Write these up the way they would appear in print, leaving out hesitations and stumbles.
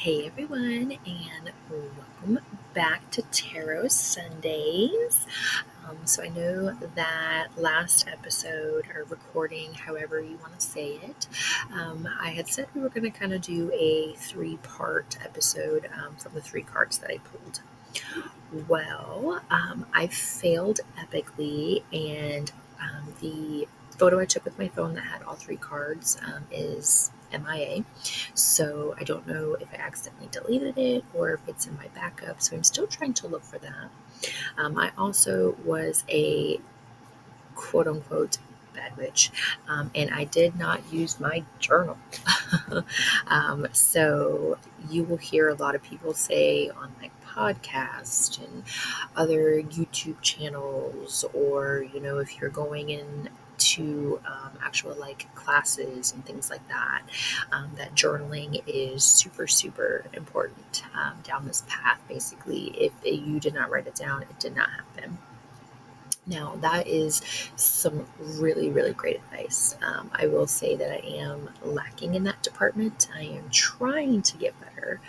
Hey everyone, and welcome back to Tarot Sundays. So I know that last episode or recording, however you want to say it, I had said we were going to kind of do a three-part episode from the three cards that I pulled. Well, I failed epically, and the photo I took with my phone that had all three cards is MIA. So I don't know if I accidentally deleted it or if it's in my backup. So I'm still trying to look for that. I also was a quote unquote bad witch, and I did not use my journal. So you will hear a lot of people say on like podcasts and other YouTube channels, or if you're going in to actual like classes and things like that, that journaling is super, super important down this path. Basically, if you did not write it down, it did not happen. Now, that is some really, really great advice. I will say that I am lacking in that department. I am trying to get better.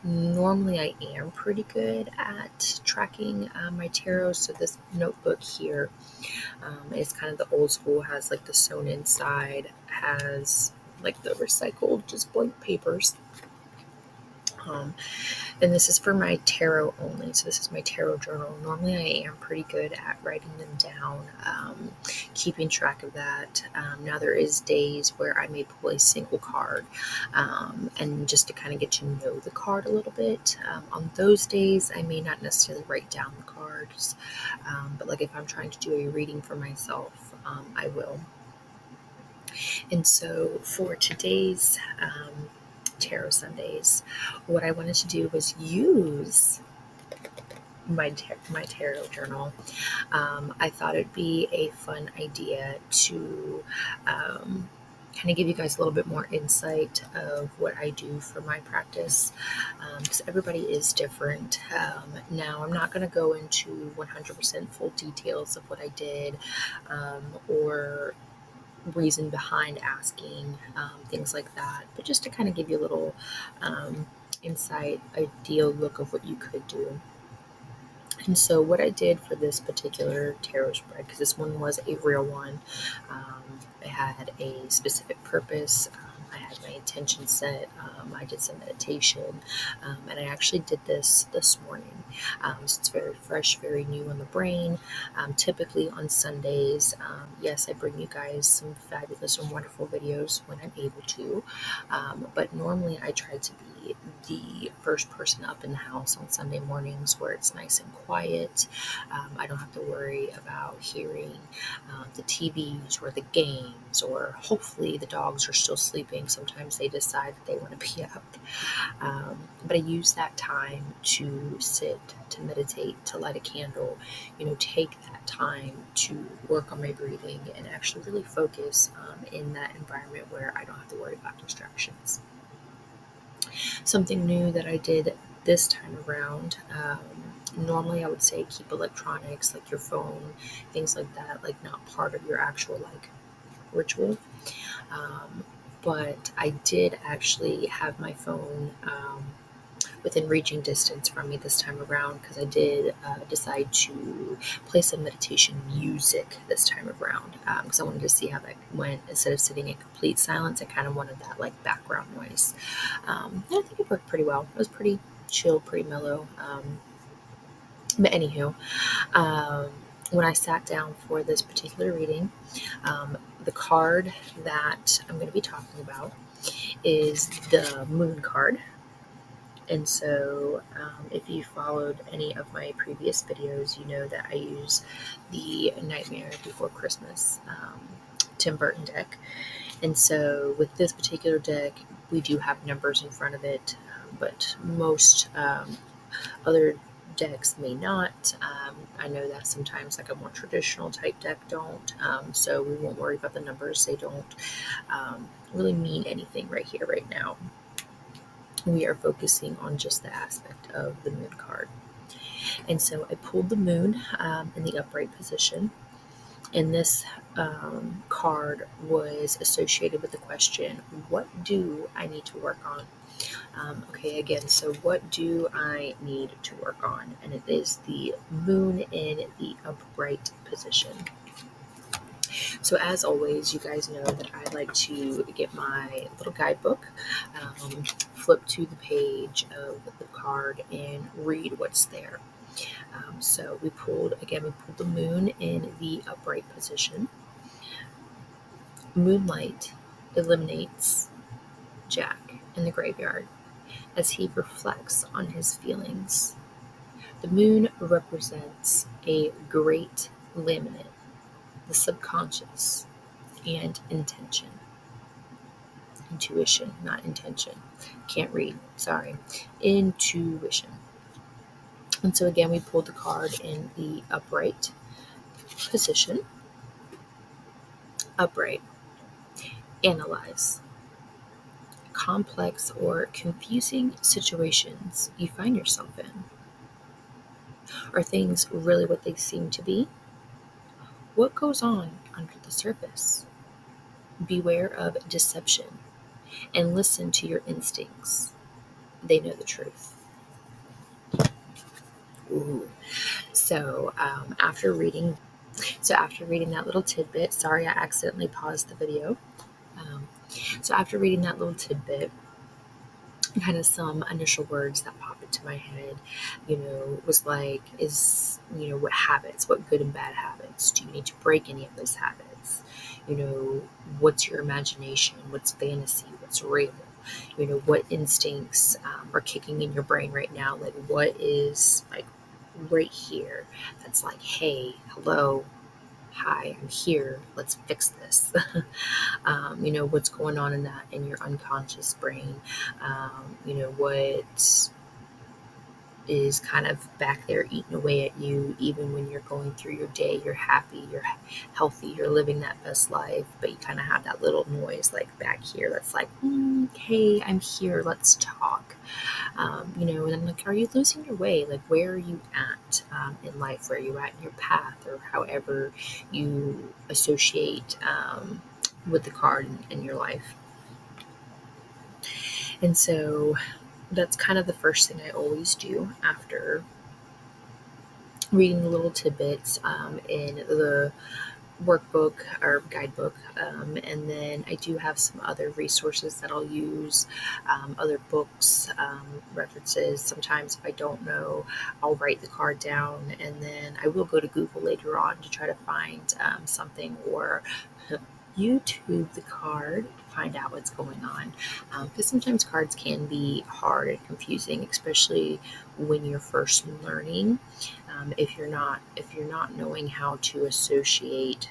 Normally, I am pretty good at tracking my tarot. So, this notebook here is kind of the old school, has like the sewn inside, has like the recycled, just blank papers. And this is for my tarot only. So this is my tarot journal. Normally I am pretty good at writing them down, keeping track of that. Now there is days where I may pull a single card, and just to kind of get to know the card a little bit. On those days, I may not necessarily write down the cards, but like if I'm trying to do a reading for myself, I will. And so for today's Tarot Sundays, what I wanted to do was use my tarot journal. I thought it'd be a fun idea to kind of give you guys a little bit more insight of what I do for my practice, because everybody is different. Now, I'm not going to go into 100% full details of what I did, or reason behind asking, things like that, but just to kind of give you a little insight, ideal look of what you could do. And so what I did for this particular tarot spread, because this one was a real one, it had a specific purpose. I had my intention set. I did some meditation, and I actually did this morning. So it's very fresh, very new on the brain. Typically on Sundays, yes, I bring you guys some fabulous and wonderful videos when I'm able to, but normally I try to be the first person up in the house on Sunday mornings where it's nice and quiet. I don't have to worry about hearing the TVs or the games, or hopefully the dogs are still sleeping. Sometimes they decide that they want to be up. But I use that time to sit, to meditate, to light a candle, take that time to work on my breathing and actually really focus in that environment where I don't have to worry about distractions. Something new that I did this time around, normally I would say keep electronics like your phone, things like that, like not part of your actual like ritual. But I did actually have my phone within reaching distance from me this time around, because I did decide to play some meditation music this time around, because I wanted to see how that went. Instead of sitting in complete silence, I kind of wanted that like background noise. And I think it worked pretty well. It was pretty chill, pretty mellow. But anywho, when I sat down for this particular reading, the card that I'm going to be talking about is the Moon card. And so if you followed any of my previous videos, you know that I use the Nightmare Before Christmas Tim Burton deck. And so with this particular deck, we do have numbers in front of it, but most other decks may not. I know that sometimes like a more traditional type deck don't, so we won't worry about the numbers. They don't really mean anything right here, right now. We are focusing on just the aspect of the Moon card. And so I pulled the Moon in the upright position. And this card was associated with the question, what do I need to work on? Okay, again, so what do I need to work on? And it is the moon in the upright position. So as always, you guys know that I like to get my little guidebook, flip to the page of the card and read what's there. So we pulled the moon in the upright position. Moonlight illuminates Jack in the graveyard as he reflects on his feelings. The moon represents a great laminate, the subconscious, and intention. Intuition, not intention. Can't read, sorry. Intuition. And so again, we pulled the card in the upright position. Upright. Analyze. Complex or confusing situations you find yourself in. Are things really what they seem to be? What goes on under the surface? Beware of deception and listen to your instincts. They know the truth. Ooh. After reading that little tidbit, sorry I accidentally paused the video. So after reading that little tidbit, kind of some initial words that pop into my head, was like, what habits, what good and bad habits? Do you need to break any of those habits? What's your imagination? What's fantasy? What's real? What instincts are kicking in your brain right now? Like, what is like right here that's like, hey, hello, hi, I'm here, let's fix this. What's going on in your unconscious brain. What is kind of back there eating away at you, even when you're going through your day, you're happy, you're healthy, you're living that best life, but you kind of have that little noise like back here that's like, hey, I'm here, let's talk. And I'm like, are you losing your way? Like, where are you at in life? Where are you at in your path, or however you associate with the card in your life? And so that's kind of the first thing I always do after reading the little tidbits in the workbook or guidebook. And then I do have some other resources that I'll use, other books, references. Sometimes if I don't know, I'll write the card down, and then I will go to Google later on to try to find something, or YouTube the card, find out what's going on. Because sometimes cards can be hard and confusing, especially when you're first learning. If you're not knowing how to associate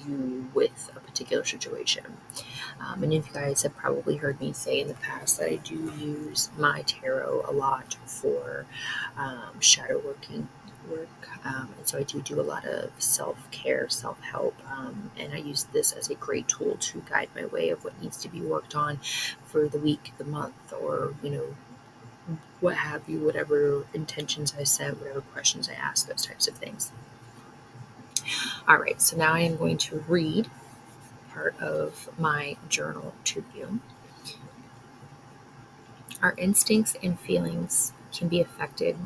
you with a particular situation. And you guys have probably heard me say in the past that I do use my tarot a lot for shadow working work. And so I do a lot of self-care, self-help, and I use this as a great tool to guide my way of what needs to be worked on for the week, the month, or what have you, whatever intentions I set, whatever questions I ask, those types of things. All right, so now I am going to read part of my journal to you. Our instincts and feelings can be affected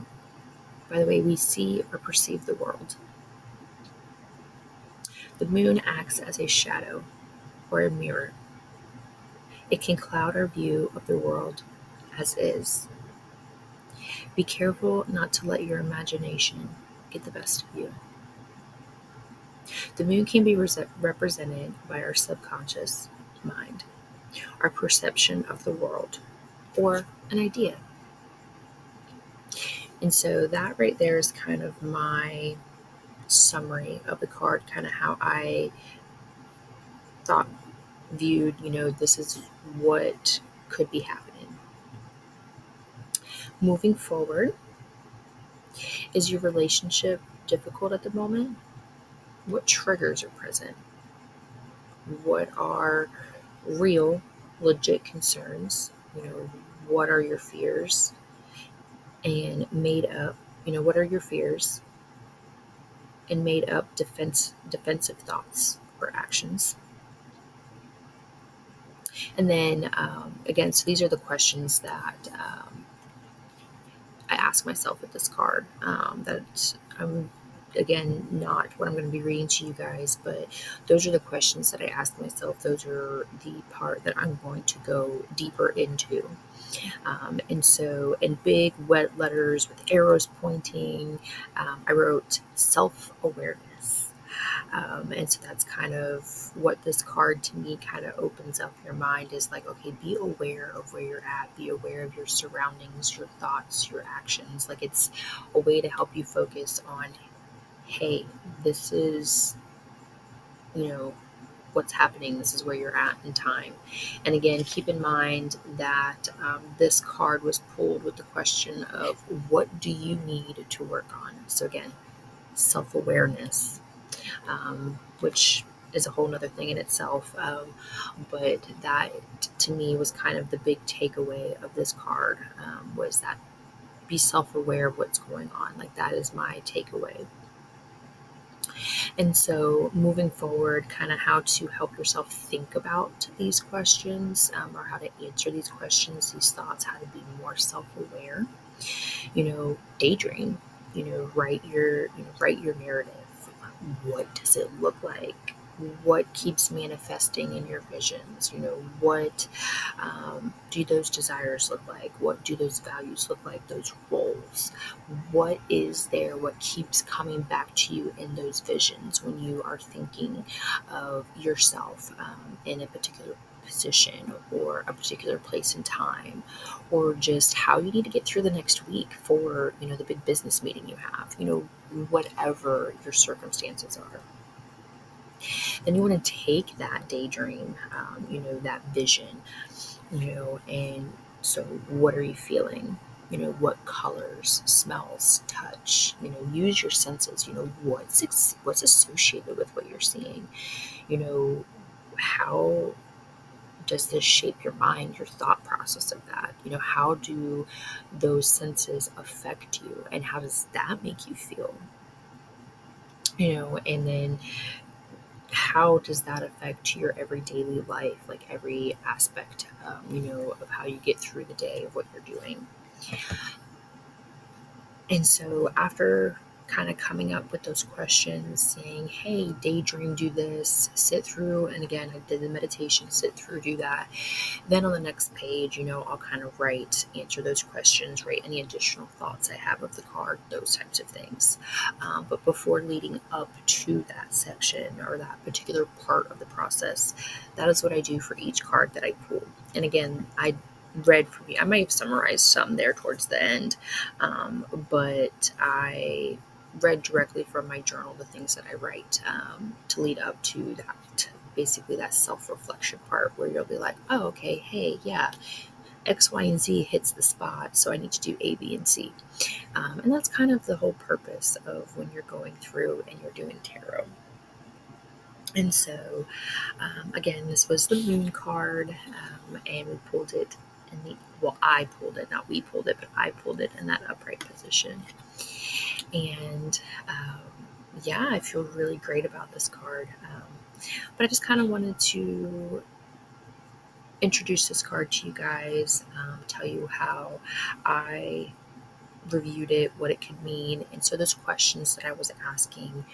by the way we see or perceive the world. The moon acts as a shadow or a mirror. It can cloud our view of the world as is. Be careful not to let your imagination get the best of you. The moon can be represented by our subconscious mind, our perception of the world, or an idea. And so that right there is kind of my summary of the card, kind of how I viewed, this is what could be happening. Moving forward, is your relationship difficult at the moment? What triggers are present? What are real, legit concerns? What are your fears? And made up, what are your fears? and made up defensive thoughts or actions. And then again, so these are the questions that I ask myself with this card. That I'm again not what I'm going to be reading to you guys, but those are the questions that I ask myself. Those are the part that I'm going to go deeper into. And so, in big wet letters with arrows pointing, I wrote self-awareness. And so that's kind of what this card to me kind of opens up your mind is like, okay, be aware of where you're at, be aware of your surroundings, your thoughts, your actions. Like it's a way to help you focus on, hey, this is, you know, what's happening. This is where you're at in time. And again, keep in mind that this card was pulled with the question of what do you need to work on? So again, self-awareness, which is a whole nother thing in itself. But that to me was kind of the big takeaway of this card, was that be self-aware of what's going on. Like that is my takeaway. And so moving forward, kind of how to help yourself think about these questions, or how to answer these questions, these thoughts, how to be more self-aware. Daydream. Write your narrative. What does it look like? What keeps manifesting in your visions? What do those desires look like? What do those values look like? Those roles? What is there? What keeps coming back to you in those visions when you are thinking of yourself in a particular position or a particular place and time, or just how you need to get through the next week for the big business meeting you have, whatever your circumstances are. Then you want to take that daydream, that vision, and so what are you feeling? What colors, smells, touch, use your senses, what's associated with what you're seeing, how does this shape your mind, your thought process of that? How do those senses affect you and how does that make you feel? And then how does that affect your everyday life, like every aspect, of how you get through the day, of what you're doing. And so after kind of coming up with those questions, saying, hey, daydream, do this, sit through, and again, I did the meditation, sit through, do that. Then on the next page, I'll kind of answer those questions, write any additional thoughts I have of the card, those types of things. But before leading up to that section or that particular part of the process, that is what I do for each card that I pull. And again, I read from you. I might have summarized some there towards the end, but I read directly from my journal the things that I write to lead up to that, basically that self-reflection part where you'll be like, oh, okay, hey, yeah, X, Y, and Z hits the spot, so I need to do A, B, and C. And that's kind of the whole purpose of when you're going through and you're doing tarot. And so, again, this was the moon card, and we pulled it I pulled it, not we pulled it, but I pulled it in that upright position. And yeah, I feel really great about this card. But I just kind of wanted to introduce this card to you guys, tell you how I reviewed it, what it could mean. And so those questions that I was asking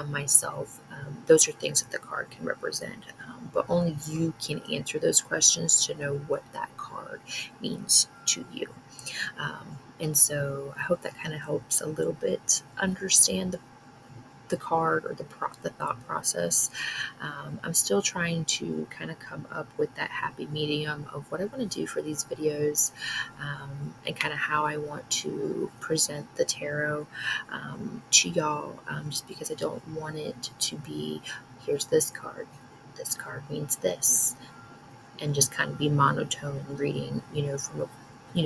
myself, those are things that the card can represent. But only you can answer those questions to know what that card means to you. And so I hope that kind of helps a little bit understand the card or the thought process. I'm still trying to kind of come up with that happy medium of what I want to do for these videos, and kind of how I want to present the tarot to y'all, just because I don't want it to be, here's this card means this, and just kind of be monotone reading, from a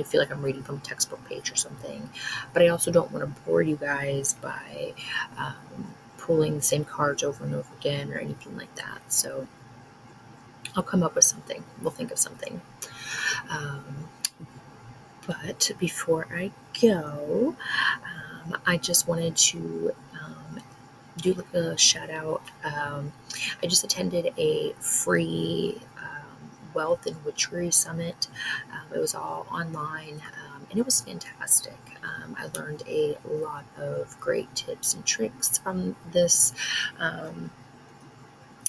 feel like I'm reading from a textbook page or something. But I also don't want to bore you guys by pulling the same cards over and over again or anything like that. So I'll come up with something. We'll think of something. But before I go, I just wanted to do like a shout out. I just attended a free wealth and witchery summit. It was all online, and it was fantastic. I learned a lot of great tips and tricks from this. Um,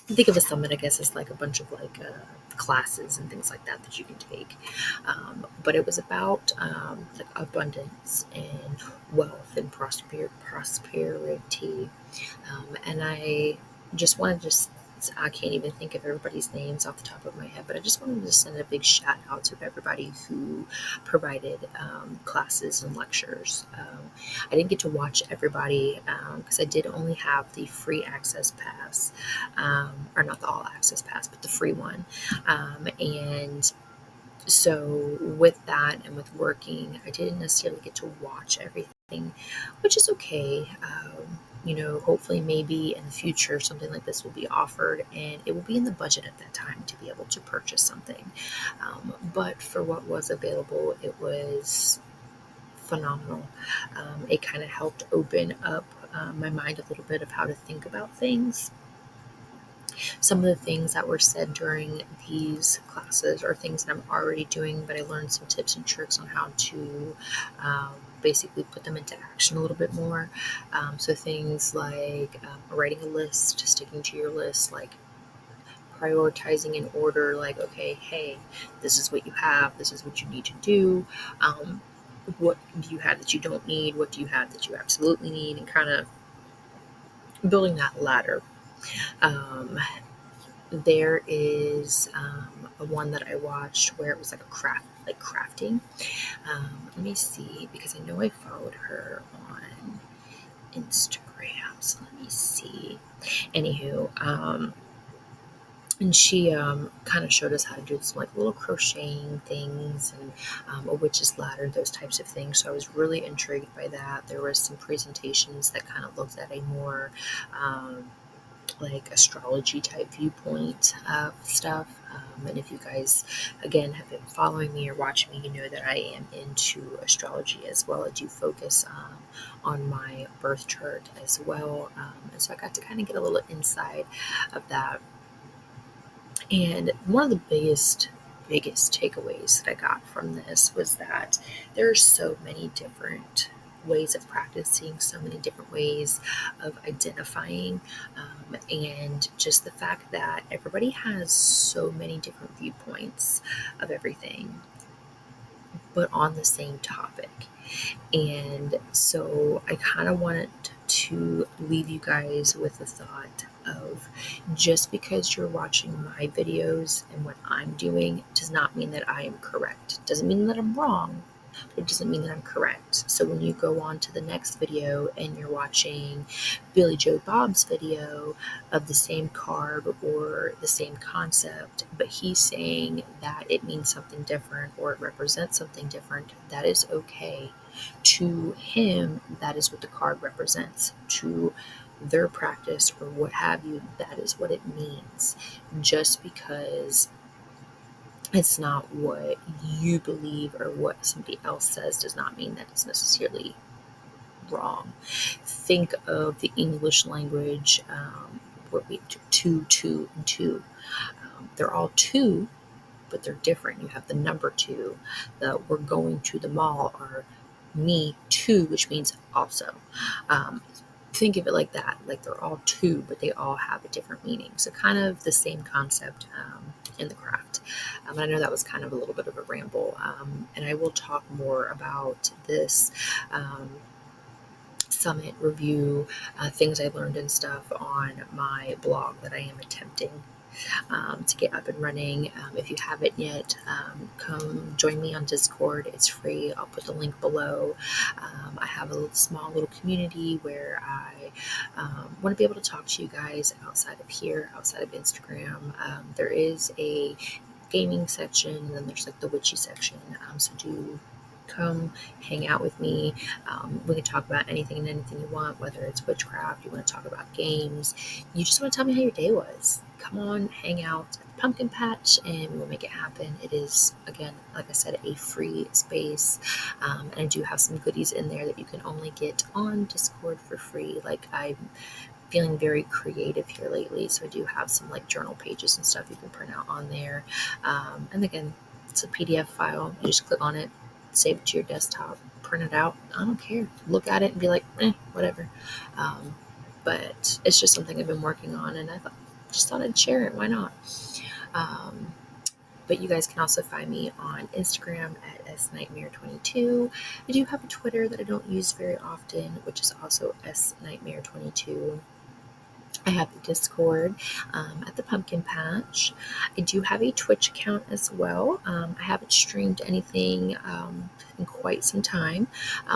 think of a summit, I guess, as like a bunch of like classes and things like that that you can take. But it was about like abundance and wealth and prosperity. And I just wanted to just, I can't even think of everybody's names off the top of my head, but I just wanted to send a big shout out to everybody who provided classes and lectures. I didn't get to watch everybody because I did only have the free access pass, or not the all access pass, but the free one. And so with that and with working, I didn't necessarily get to watch everything, which is okay. Hopefully maybe in the future something like this will be offered and it will be in the budget at that time to be able to purchase something. But for what was available, it was phenomenal. It kind of helped open up my mind a little bit of how to think about things. Some of the things that were said during these classes are things that I'm already doing, but I learned some tips and tricks on how to basically put them into action a little bit more. So things like writing a list, sticking to your list, like prioritizing in order, like, okay, hey, this is what you have, this is what you need to do. What do you have that you don't need? What do you have that you absolutely need? And kind of building that ladder. Um, there is a one that I watched where it was like a craft, like crafting. Let me see, because I know I followed her on Instagram. So let me see. Anywho, and she kind of showed us how to do some like little crocheting things and a witch's ladder, those types of things. So I was really intrigued by that. There was some presentations that kind of looked at a more like astrology type viewpoint of stuff. And if you guys, again, have been following me or watching me, you know that I am into astrology as well. I do focus on my birth chart as well. And so I got to kind of get a little insight of that. And one of the biggest takeaways that I got from this was that there are so many different ways of practicing, so many different ways of identifying, and just the fact that everybody has so many different viewpoints of everything, but on the same topic. And so I kind of wanted to leave you guys with the thought of just because you're watching my videos and what I'm doing does not mean that I am correct. Doesn't mean that I'm wrong, but it doesn't mean that I'm correct. So when you go on to the next video and you're watching Billy Joe Bob's video of the same card or the same concept, but he's saying that it means something different or it represents something different, that is okay. To him, that is what the card represents. To their practice or what have you, that is what it means. Just because it's not what you believe or what somebody else says does not mean that it's necessarily wrong. Think of the English language, where we two, and two. They're all two, but they're different. You have the number two. The we're going to the mall, or me too, which means also. Um, think of it like that, like they're all two, but they all have a different meaning. So kind of the same concept in the craft. I know that was kind of a little bit of a ramble, and I will talk more about this summit review, things I learned and stuff on my blog that I am attempting to get up and running. If you haven't yet, come join me on Discord. It's free. I'll put the link below. I have a small little community where I want to be able to talk to you guys outside of here, outside of Instagram. There is a gaming section, and then there's like the witchy section. So do come hang out with me. We can talk about anything and anything you want, whether it's witchcraft, you want to talk about games, you just want to tell me how your day was. Come on, hang out at the pumpkin patch and we will make it happen. It is, again, like I said, a free space. And I do have some goodies in there that you can only get on Discord for free. Like I feeling very creative here lately. So I do have some like journal pages and stuff you can print out on there. And again, it's a PDF file. You just click on it, save it to your desktop, print it out. I don't care. Look at it and be like, whatever. But it's just something I've been working on, and just thought I'd share it. Why not? But you guys can also find me on Instagram at snightmare22. I do have a Twitter that I don't use very often, which is also snightmare22. I have the Discord at the Pumpkin Patch. I do have a Twitch account as well. I haven't streamed anything in quite some time,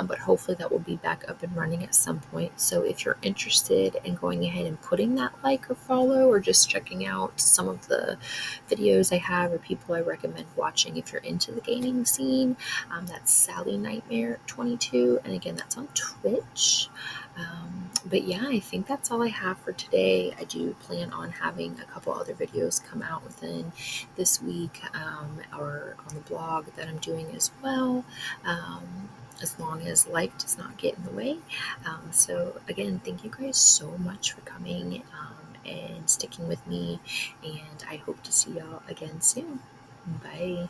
but hopefully that will be back up and running at some point. So if you're interested in going ahead and putting that like or follow, or just checking out some of the videos I have or people I recommend watching if you're into the gaming scene, that's Sally Nightmare 22, and again, that's on Twitch. But yeah, I think that's all I have for today. I do plan on having a couple other videos come out within this week, or on the blog that I'm doing as well, as long as life does not get in the way. So again, thank you guys so much for coming and sticking with me, and I hope to see y'all again soon. Bye.